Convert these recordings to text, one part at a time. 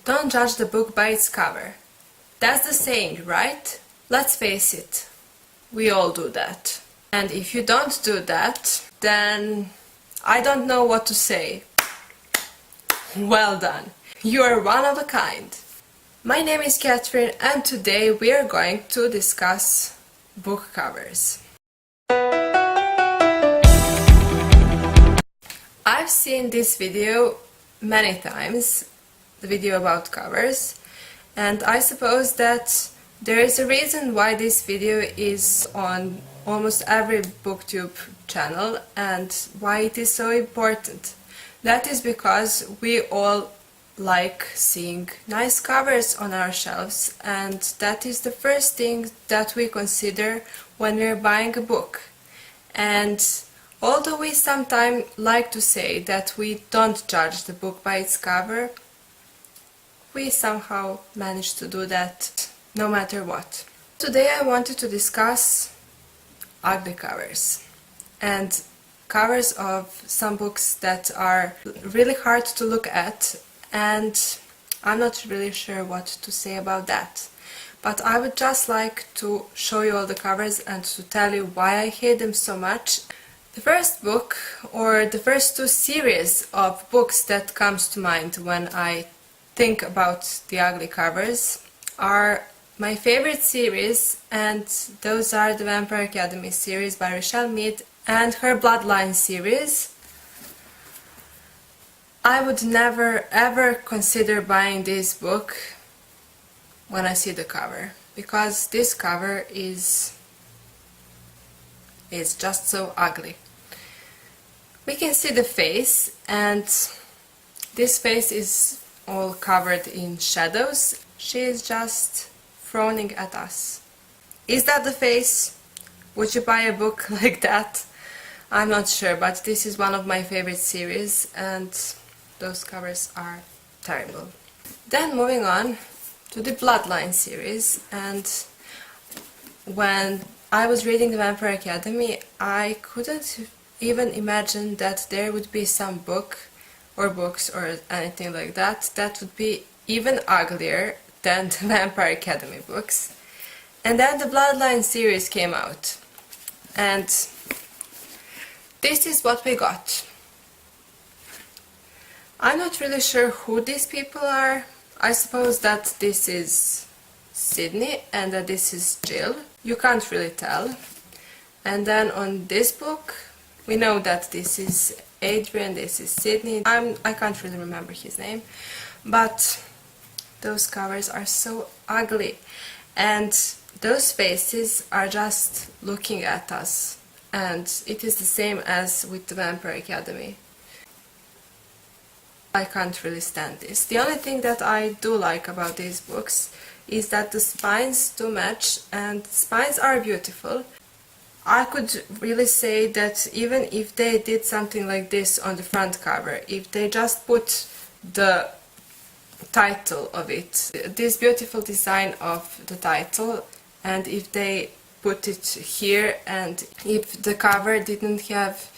Don't judge the book by its cover. That's the saying, right? Let's face it, we all do that. And if you don't do that, then I don't know what to say. Well done. You are one of a kind. My name is Catherine and today we are going to discuss book covers. I've seen this video many times, the video about covers, and I suppose that there is a reason why this video is on almost every booktube channel and why it is so important. That is because we all like seeing nice covers on our shelves, and that is the first thing that we consider when we're buying a book. And although we sometimes like to say that we don't judge the book by its cover, we somehow manage to do that no matter what. Today I wanted to discuss ugly covers and covers of some books that are really hard to look at, and I'm not really sure what to say about that. But I would just like to show you all the covers and to tell you why I hate them so much. The first book, or the first two series of books that comes to mind when I think about the ugly covers are my favorite series, and those are the Vampire Academy series by Rochelle Mead and her Bloodline series. I would never ever consider buying this book when I see the cover, because this cover is just so ugly. We can see the face, and this face is all covered in shadows. She is just frowning at us. Is that the face? Would you buy a book like that? I'm not sure, but this is one of my favorite series and those covers are terrible. Then moving on to the Bloodline series, and when I was reading the Vampire Academy, I couldn't even imagine that there would be some book or books or anything like that that would be even uglier than the Vampire Academy books. And then the Bloodline series came out, and this is what we got. I'm not really sure who these people are. I suppose that this is Sydney and that this is Jill. You can't really tell. And then on this book we know that this is Adrian, this is Sydney. I can't really remember his name, but those covers are so ugly, and those faces are just looking at us, and it is the same as with the Vampire Academy. I can't really stand this. The only thing that I do like about these books is that the spines do match, and spines are beautiful. I could really say that even if they did something like this on the front cover, if they just put the title of it, this beautiful design of the title, and if they put it here, and if the cover didn't have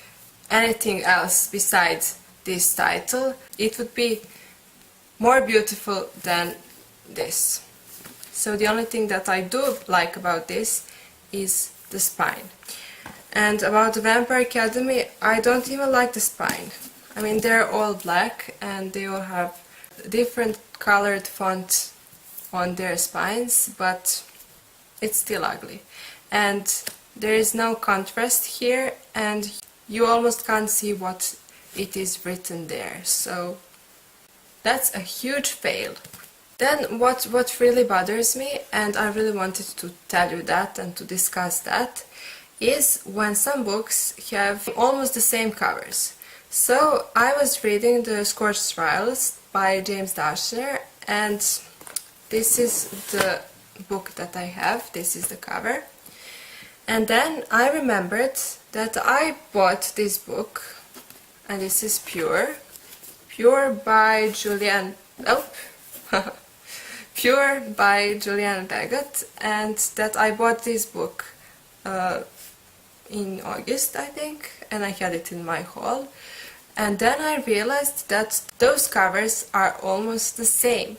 anything else besides this title, it would be more beautiful than this. So the only thing that I do like about this is the spine. And about the Vampire Academy, I don't even like the spine. I mean, they're all black and they all have different colored font on their spines, but it's still ugly. And there is no contrast here, and you almost can't see what it is written there, so that's a huge fail. Then what really bothers me, and I really wanted to tell you that and to discuss that, is when some books have almost the same covers. So I was reading The Scorched Trials by James Dashner, and this is the book that I have, this is the cover. And then I remembered that I bought this book, and this is Pure by Julian, Pure by Julian Bagot, and that I bought this book in August, I think, and I had it in my haul. And then I realized that those covers are almost the same.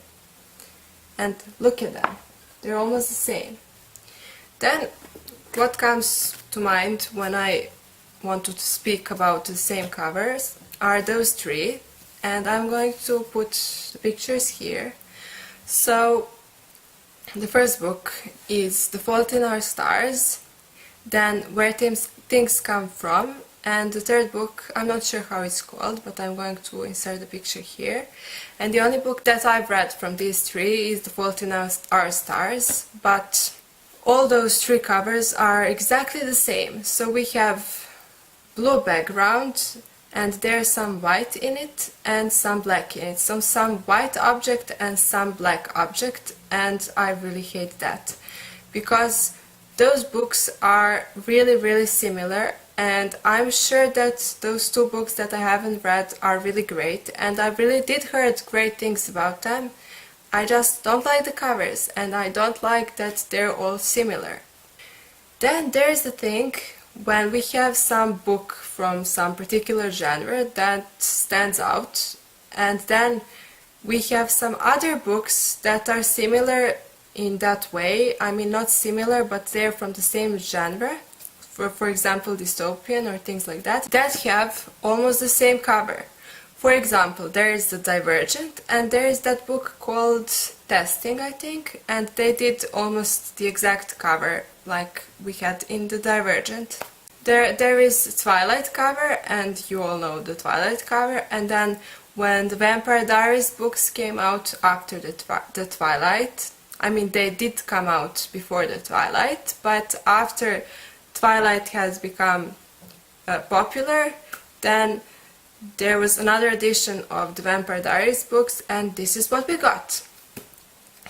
and look at them, they're almost the same. Then what comes to mind when I want to speak about the same covers are those three, and I'm going to put the pictures here. So the first book is The Fault in Our Stars, then Where Things Come From, and the third book, I'm not sure how it's called, but I'm going to insert the picture here. And the only book that I've read from these three is The Fault in Our Stars, but all those three covers are exactly the same. So we have blue background, and there's some white in it and some black in it. So some white object and some black object, and I really hate that because those books are really similar, and I'm sure that those two books that I haven't read are really great, and I really did heard great things about them. I just don't like the covers, and I don't like that they're all similar. Then there's the thing when we have some book from some particular genre that stands out, and then we have some other books that are similar in that way. I mean, not similar, but they're from the same genre, for example dystopian or things like that, that have almost the same cover. For example, there is the Divergent, and there is that book called Testing, I think, and they did almost the exact cover like we had in the Divergent. There is Twilight cover, and you all know the Twilight cover, and then when the Vampire Diaries books came out after the Twilight, I mean they did come out before the Twilight, but after Twilight has become popular, then there was another edition of the Vampire Diaries books, and this is what we got.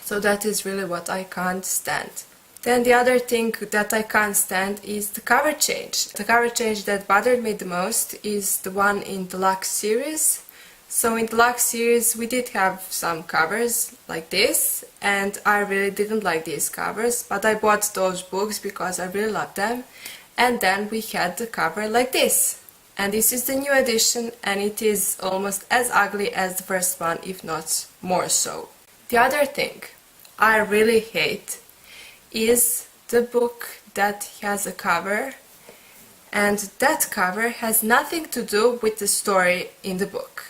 So that is really what I can't stand. Then the other thing that I can't stand is the cover change. The cover change that bothered me the most is the one in the Lux series. So in the Lux series we did have some covers like this, and I really didn't like these covers, but I bought those books because I really loved them. And then we had the cover like this. And this is the new edition, and it is almost as ugly as the first one, if not more so. The other thing I really hate is the book that has a cover, and that cover has nothing to do with the story in the book.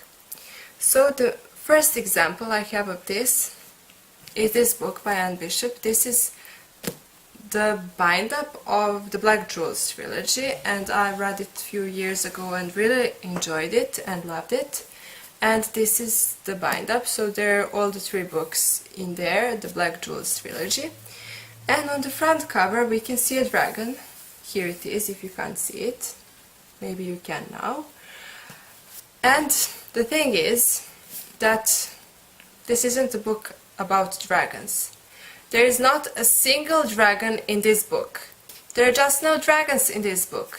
So the first example I have of this is this book by Anne Bishop. This is the bind-up of the Black Jewels trilogy, and I read it a few years ago and really enjoyed it and loved it. And this is the bind-up, so there are all the three books in there, the Black Jewels trilogy. And on the front cover we can see a dragon. Here it is, if you can't see it. Maybe you can now. And the thing is that this isn't a book about dragons. There is not a single dragon in this book. There are just no dragons in this book.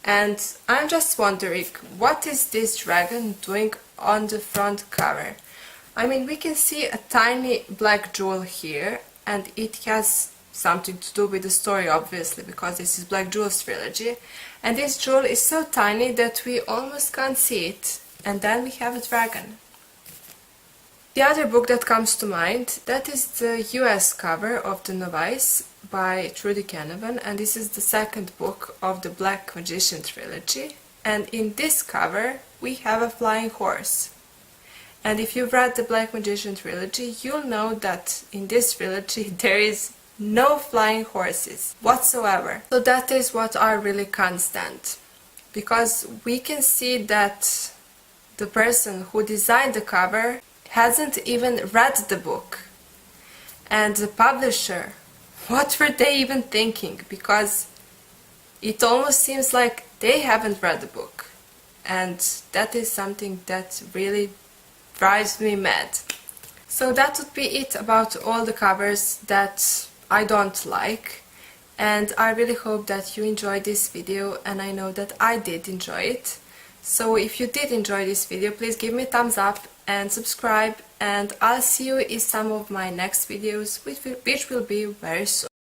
And I'm just wondering, what is this dragon doing on the front cover? I mean, we can see a tiny black jewel here, and it has something to do with the story, obviously, because this is Black Jewels trilogy. And this jewel is so tiny that we almost can't see it. And then we have a dragon. The other book that comes to mind, that is the US cover of The Novice by Trudy Canavan, and this is the second book of the Black Magician trilogy. And in this cover we have a flying horse. And if you've read the Black Magician trilogy, you'll know that in this trilogy there is no flying horses whatsoever. So that is what I really can't stand, because we can see that the person who designed the cover hasn't even read the book. And the publisher, what were they even thinking? Because it almost seems like they haven't read the book. And that is something that really drives me mad. So that would be it about all the covers that I don't like. And I really hope that you enjoyed this video, and I know that I did enjoy it. So if you did enjoy this video, please give me a thumbs up and subscribe, and I'll see you in some of my next videos, which will be very soon.